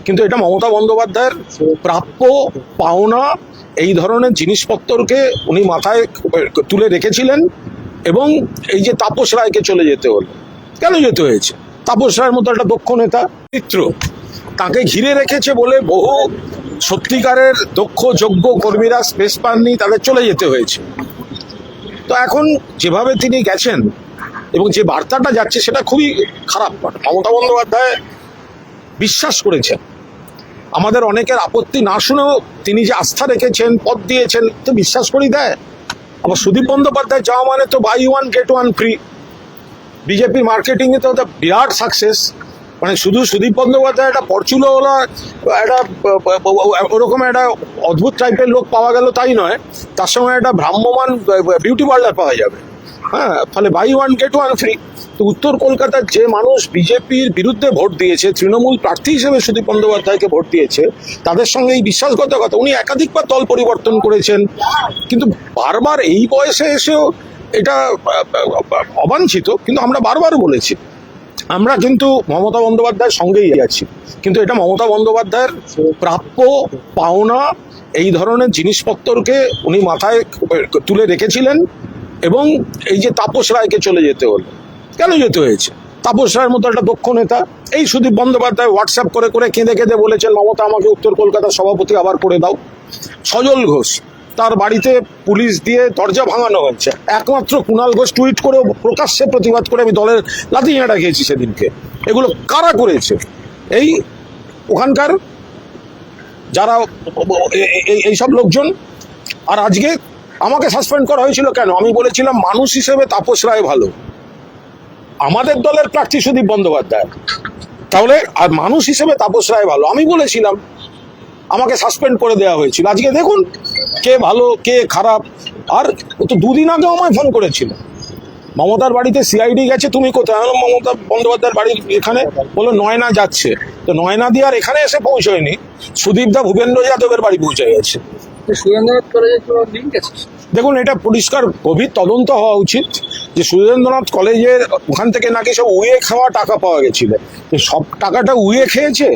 কিন্তু এটা মমতা বন্দ্যোপাধ্যায়ের প্রাপ্য পাওনা এই ধরনের জিনিসপত্রকে উনি মাথায় তুলে রেখেছিলেন। এবং এই যে তাপস রায়কে চলে যেতে হলো, কেন যেতে হয়েছে? তাপস রায়ের মতো একটা দক্ষ নেতা, মিত্র, তাকে ঘিরে রেখেছে বলে বহু সত্যিকারের দক্ষ যোগ্য কর্মীরা স্পেস পাননি, তাদের চলে যেতে হয়েছে। তো এখন যেভাবে তিনি গেছেন এবং যে বার্তাটা যাচ্ছে সেটা খুবই খারাপ। মমতা বন্দ্যোপাধ্যায় বিশ্বাস করেছেন, আমাদের অনেকের আপত্তি না শুনেও তিনি যে আস্থা রেখেছেন, পদ দিয়েছেন, তো বিশ্বাস করি দেয়। আবার সুদীপ বন্দ্যোপাধ্যায় যাওয়া মানে তো buy one get one free. BJP মার্কেটিংয়ে তো বিরাট সাকসেস। মানে শুধু সুদীপ বন্দ্যোপাধ্যায় একটা পরচুলোওয়ালা একটা ওরকম একটা অদ্ভুত টাইপের লোক পাওয়া গেল তাই নয়, তার সঙ্গে একটা ভ্রাম্যমান বিউটি পার্লার পাওয়া যাবে। হ্যাঁ, ফলে buy one get one free. তো উত্তর কলকাতার যে মানুষ বিজেপির বিরুদ্ধে ভোট দিয়েছে, তৃণমূল প্রার্থী হিসেবে সুদীপ বন্দ্যোপাধ্যায়কে ভোট দিয়েছে, তাদের সঙ্গে এই বিশ্বাসঘাতকতা। উনি একাধিকবার দল পরিবর্তন করেছেন, কিন্তু বারবার এই বয়সে এসেও এটা অবাঞ্ছিত। কিন্তু আমরা বারবার বলেছি, আমরা কিন্তু মমতা বন্দ্যোপাধ্যায়ের সঙ্গেই আছি। কিন্তু এটা মমতা বন্দ্যোপাধ্যায়ের প্রাপ্য পাওনা এই ধরনের জিনিসপত্রকে উনি মাথায় তুলে রেখেছিলেন। এবং এই যে তাপস রায়কে চলে যেতে হলো, কেন যেতে হয়েছে? তাপস রায়ের মতো একটা দক্ষ নেতা। এই সুদীপ বন্দ্যোপাধ্যায় হোয়াটসঅ্যাপ করে করে কেঁদে কেঁদে বলেছেন, মমতা আমাকে উত্তর কলকাতার সভাপতি আবার করে দাও। সজল ঘোষ, তার বাড়িতে পুলিশ দিয়ে দরজা ভাঙানো হয়েছে। একমাত্র কুণাল ঘোষ টুইট করে প্রকাশ্যে প্রতিবাদ করে আমি দলের লাথি ঝাঁটা খেয়েছি সেদিনকে। এগুলো কারা করেছে? এই ওখানকার যারা এইসব লোকজন। আর আজকে আমাকে সাসপেন্ড করা হয়েছিল কেন? আমি বলেছিলাম মানুষ হিসেবে তাপস রায় ভালো, আমাদের দলের প্রার্থী সুদীপ বন্দ্যোপাধ্যায়, তাহলে আর মানুষ হিসেবে তাপস রায় ভালো আমি বলেছিলাম, আমাকে সাসপেন্ড করে দেওয়া হয়েছিল। আজকে দেখুন কে ভালো কে খারাপ। আর ও তো দুদিন আগে আমায় ফোন করেছিল, মমতার বাড়িতে সিআইডি গেছে, তুমি কোথায়? মমতা বন্দ্যোপাধ্যায়ের বাড়ি এখানে। বললো নয়না যাচ্ছে। তো নয়না দিয়ে আর এখানে এসে পৌঁছয়নি, সুদীপদা ভূপেন্দ্র যাদবের বাড়ি পৌঁছে গেছে। সুরেন্দ্রনাথ কলেজের কোনো লিঙ্ক আছে? দেখুন, এটা পরিষ্কার গভীর তদন্ত হওয়া উচিত যে সুরেন্দ্রনাথ কলেজের ওখান থেকে নাকি সব উইয়ে খাওয়া টাকা পাওয়া গেছিল। সব টাকাটা উইয়ে খেয়েছে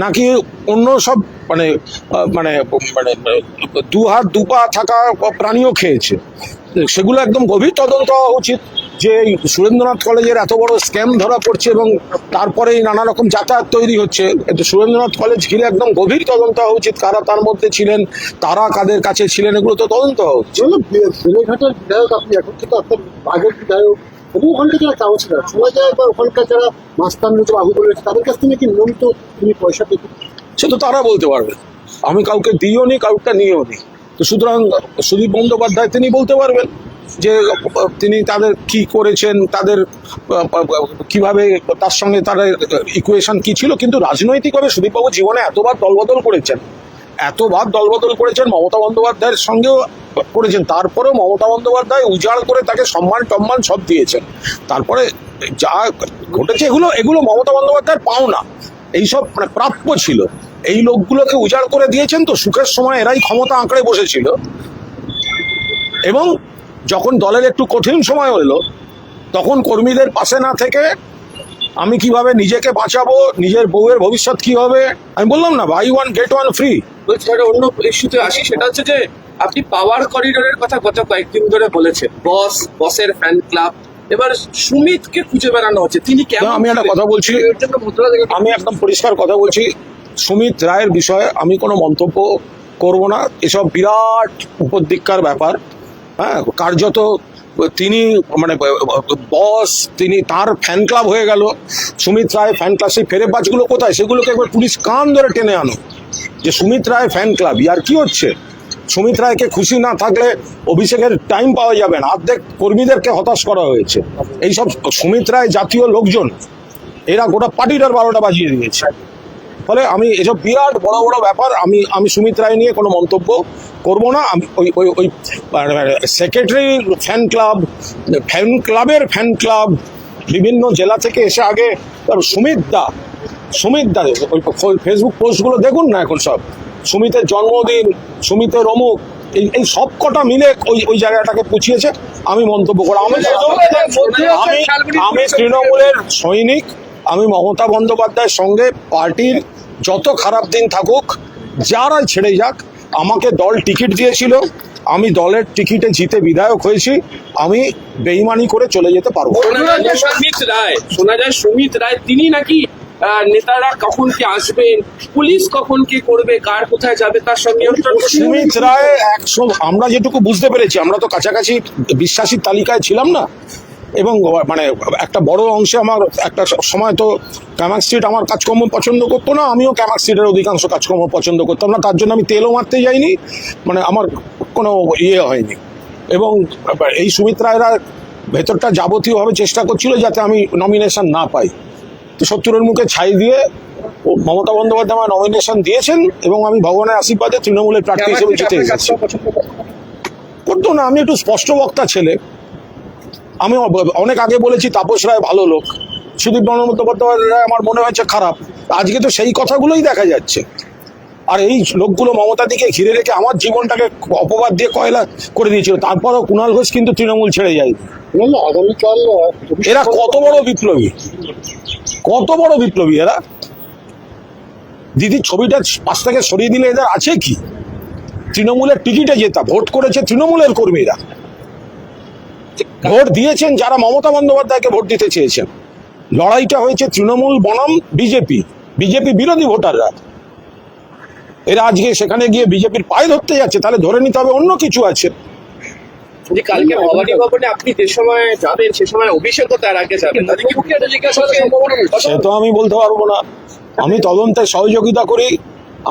নাকি অন্য সব মানে মানে মানে দু হাত দু পা থাকা প্রাণীও খেয়েছে, সেগুলো একদম গভীর তদন্ত হওয়া উচিত। যে সুরেন্দ্রনাথ কলেজের এত বড় স্ক্যাম ধরা পড়ছে এবং তারপরেই নানা রকম যাতায়াত তৈরি হচ্ছে, সুরেন্দ্রনাথ কলেজ ঘিরে একদম গভীর তদন্ত হওয়া উচিত। কারা তার মধ্যে ছিলেন, তারা কাদের কাছে ছিলেন, এগুলো তো তদন্ত হওয়া উচিত। বেলেঘাটার বিধায়ক আপনি, এখন থেকে আপনার আগের বিধায়ক, ওখানকার যারা কাউন্সিলর শোনা যায় বা ওখানকার যারা মাস্তান রয়েছে বাবু রয়েছে, তাদের কাছ থেকে কি নিয়মিত তিনি পয়সা পেতেন? সে তো তারা বলতে পারবে, আমি কাউকে দিইও নি, কাউকে নিয়েও নি। তো সুতরাং সুদীপ বন্দ্যোপাধ্যায় তিনি বলতে পারবেন যে তিনি তাদের কি করেছেন, তাদের কিভাবে তার সঙ্গে তাদের ইকুয়েশন কি ছিল। কিন্তু রাজনৈতিকভাবে সুদীপবাবু জীবনে এতবার দলবদল করেছেন, মমতা বন্দ্যোপাধ্যায়ের সঙ্গেও করেছেন, তারপরেও মমতা বন্দ্যোপাধ্যায় উজাড় করে তাকে সম্মান টম্মান সব দিয়েছেন। তারপরে যা ঘটেছে এগুলো মমতা বন্দ্যোপাধ্যায়ের পাওনা, এইসব মানে প্রাপ্য ছিল। এই লোকগুলোকে উজাড় করে দিয়েছেন। তো সুখের সময় এরাই ক্ষমতা আঁকড়ে বসেছিল, এবং যখন দলের একটু কঠিন সময় হলো তখন কর্মীদের পাশে না থেকে আমি কিভাবে নিজেকে বাঁচাবো, নিজের বউয়ের ভবিষ্যৎ কি হবে, আমি বললাম না buy one get one free. অন্য ইস্যুতে আসি, সেটা হচ্ছে যে আপনি পাওয়ার করিডোরের কথা গত কয়েকদিন ধরে বলেছেন, বসের ফ্যান ক্লাব, এবার সুমিতকে খুঁজে বেড়ানো হচ্ছে, তিনি কেন? আমি একটা কথা বলছি, আমি একদম পরিষ্কার কথা বলছি, সুমিত রায়ের বিষয়ে আমি কোনো মন্তব্য করব না। এসব বিরাট উপদিক্কার ব্যাপার। হ্যাঁ, কার্যত তিনি মানে বস, তিনি তার ফ্যান ক্লাব হয়ে গেল। সুমিত রায় ফ্যান ক্লাব, সেই ফেরে বাজগুলো কোথায়? সেগুলোকে একবার পুলিশ কান ধরে টেনে আনো যে সুমিত রায় ফ্যান ক্লাব। আর কি হচ্ছে? সুমিত রায়কে খুশি না থাকলে অভিষেকের টাইম পাওয়া যাবে না। অর্ধেক কর্মীদেরকে হতাশ করা হয়েছে। এইসব সুমিত রায় জাতীয় লোকজন, এরা গোটা পার্টিটার 12টা বাজিয়ে দিয়েছে। ফলে আমি এসব বিরাট বড় বড় ব্যাপার, আমি সুমিত রায় নিয়ে কোনো মন্তব্য করব না। আমি ওই সেক্রেটারি ফ্যান ক্লাবের ফ্যান ক্লাব বিভিন্ন জেলা থেকে এসে আগে সুমিত দা ওই ফেসবুক পোস্টগুলো দেখুন না, এখন সব সুমিতের জন্মদিন, সুমিতের অমুক, এই সব কটা মিলে ওই জায়গাটাকে পুছিয়েছে। আমি মন্তব্য করা, আমি তৃণমূলের সৈনিক, আমি মমতা বন্দ্যোপাধ্যায়ের সঙ্গে পার্টির যত খারাপ দিন থাকুক, যারাই ছেড়ে যাক, আমাকে দল টিকিট দিয়েছিল, আমি দলের টিকিটে জিতে বিধায়ক হয়েছি, আমি বেইমানি করে চলে যেতে পারবো না। শোনা যায় সুমিত রায় তিনি নাকি নেতারা কখন কি আসবেন, পুলিশ কখন কি করবে, কার কোথায় যাবে তার সঙ্গে সুমিত রায় আমরা যেটুকু বুঝতে পেরেছি, আমরা তো কাছাকাছি বিশ্বাসীর তালিকায় ছিলাম না, এবং মানে একটা বড় অংশে আমার একটা সময় তো ক্যামাক স্ট্রিট আমার কাজকর্ম পছন্দ করতো না, আমিও ক্যামাক স্ট্রিটের অধিকাংশ কাজকর্ম পছন্দ করতাম না, তার জন্য আমি তেলও মারতে যাইনি, মানে আমার কোনো ইয়ে হয়নি। এবং এই সুমিত রায়রা ভেতরটা যাবতীয়ভাবে চেষ্টা করছিল যাতে আমি নমিনেশন না পাই, তো 70-এর মুখে ছাই দিয়ে মমতা বন্দ্যোপাধ্যায় আমার নমিনেশন দিয়েছেন, এবং আমি ভগবানের আশীর্বাদে তৃণমূলের প্রার্থী হিসেবে জিতে এসেছি। করতো না, আমি একটু স্পষ্ট বক্তা ছেলে, আমি অনেক আগে বলেছি তাপস রায় ভালো লোক, সুদীপ বন্দ্যোপাধ্যায় আমার মনে হয়েছে খারাপ, আজকে তো সেই কথাগুলোই দেখা যাচ্ছে। আর এই লোকগুলো মমতা দিকে ঘিরে রেখে আমার জীবনটাকে অপবাদ দিয়ে কয়লা করে দিয়েছিল, তারপরও কুণাল ঘোষ কিন্তু তৃণমূল ছেড়ে যায়। আগামীকাল এরা কত বড় বিপ্লবী, কত বড় বিপ্লবী এরা! দিদির ছবিটা পাশ থেকে সরিয়ে দিলে এদের আছে কি? তৃণমূলের টিকিটে জেতা, ভোট করেছে তৃণমূলের কর্মীরা, ভোট দিয়েছেন যারা মমতা বন্দ্যোপাধ্যায়কে ভোট দিতে চেয়েছেন। লড়াইটা হয়েছে তৃণমূল বনাম বিজেপি বিরোধী ভোটাররা। এরা আজকে সেখানে গিয়ে বিজেপির পায়ে ধরতে যাচ্ছে, তাহলে ধরে নিতে হবে অন্য কিছু আছে। যে কালকে ভবানী ভবনে আপনি যে সময় যাবেন সে সময় অভিষেক তার আগে যাবেন, সে তো আমি বলতে পারবো না, আমি তদন্তে সহযোগিতা করি,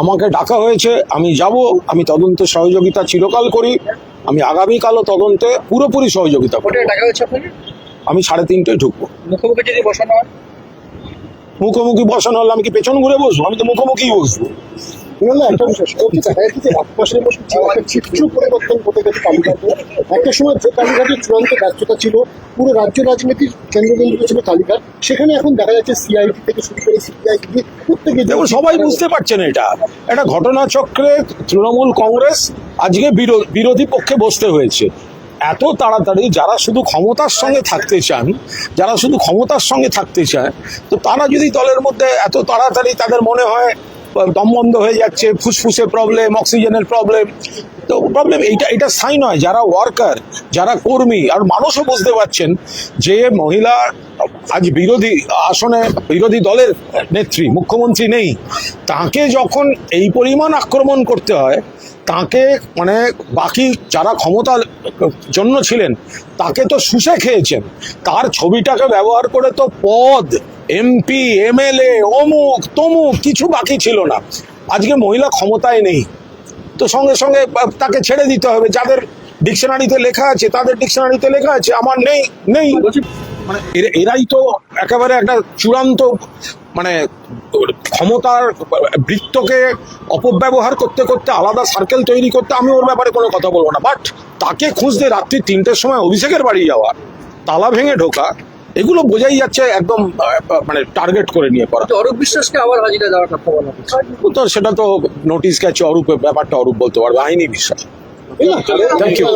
আমাকে ডাকা হয়েছে, আমি যাব, আমি তদন্তে সহযোগিতা চিরকাল করি, আমি আগামীকালও তদন্তে পুরোপুরি সহযোগিতা করব। টাকা হচ্ছে আপনাকে, আমি 3:30টায় ঢুকবো। মুখোমুখি যদি বসানো হয়, মুখোমুখি বসানো হলে আমি কি পেছন ঘুরে বসবো? আমি তো মুখোমুখি বসবো। একটা বিষয় দেখা যাচ্ছে যে রাজপাশের মধ্যে একটা চিত্র পরিবর্তন ঘটে গেছে কালীঘাটে। একটা সময় যে কালীঘাটের চূড়ান্ত ব্যর্থতা ছিল, পুরো রাজ্য রাজনীতির কেন্দ্রবিন্দু ছিল কালীঘাট, সেখানে এখন দেখা যাচ্ছে সিআইডি থেকে শুরু করে সিবিআই প্রত্যেকে। দেখুন, সবাই বুঝতে পারছেন এটা একটা ঘটনাচক্রে তৃণমূল কংগ্রেস আজকে বিরোধী পক্ষে বসতে হয়েছে। এত তাড়াতাড়ি যারা শুধু ক্ষমতার সঙ্গে থাকতে চান, যারা শুধু ক্ষমতার সঙ্গে থাকতে চায়, তো তারা যদি দলের মধ্যে এত তাড়াতাড়ি তাদের মনে হয় দম বন্ধ হয়ে যাচ্ছে, ফুসফুসে প্রবলেম, অক্সিজেনের প্রবলেম, তো প্রবলেম এটা সাইন নয়। যারা ওয়ার্কার, যারা কর্মী, আর মানুষও বুঝতে পারছেন যে মহিলা আজ বিরোধী আসনে, বিরোধী দলের নেত্রী, মুখ্যমন্ত্রী নেই, তাকে যখন এই পরিমাণ আক্রমণ করতে হয়, তাকে মানে বাকি যারা ক্ষমতার জন্য ছিলেন তাকে তো শুষে খেয়েছেন, তার ছবিটাকে ব্যবহার করে তো পদ, এমপি, এমএলএ, অমুক তমুক কিছু বাকি ছিল না। আজকে মহিলা ক্ষমতায় নেই, তো সঙ্গে সঙ্গে তাকে ছেড়ে দিতে হবে। যাদের ডিকশনারিতে লেখা আছে তাদের ডিকশনারিতে লেখা আছে, আমার নেই নেই। মানে এরাই তো একেবারে একটা চূড়ান্ত মানে ক্ষমতার বৃত্তকে অপব্যবহার করতে করতে আলাদা সার্কেল তৈরি করতে। আমি ওর ব্যাপারে কোনো কথা বলবো না, বাট তাকে খুঁজতে রাত্রি 3টের সময় অভিষেকের বাড়ি যাওয়া, তালা ভেঙে ঢোকা, এগুলো বোঝাই যাচ্ছে একদম মানে টার্গেট করে নিয়ে করা। অরূপ বিশ্বাসকে আবার হাজিরা দেওয়ার কথা বলা হচ্ছে, তো সেটা তো নোটিশ গেছে, অরূপ ব্যাপারটা অরূপ বলতে পারবে, আইনি বিষয়। Thank you.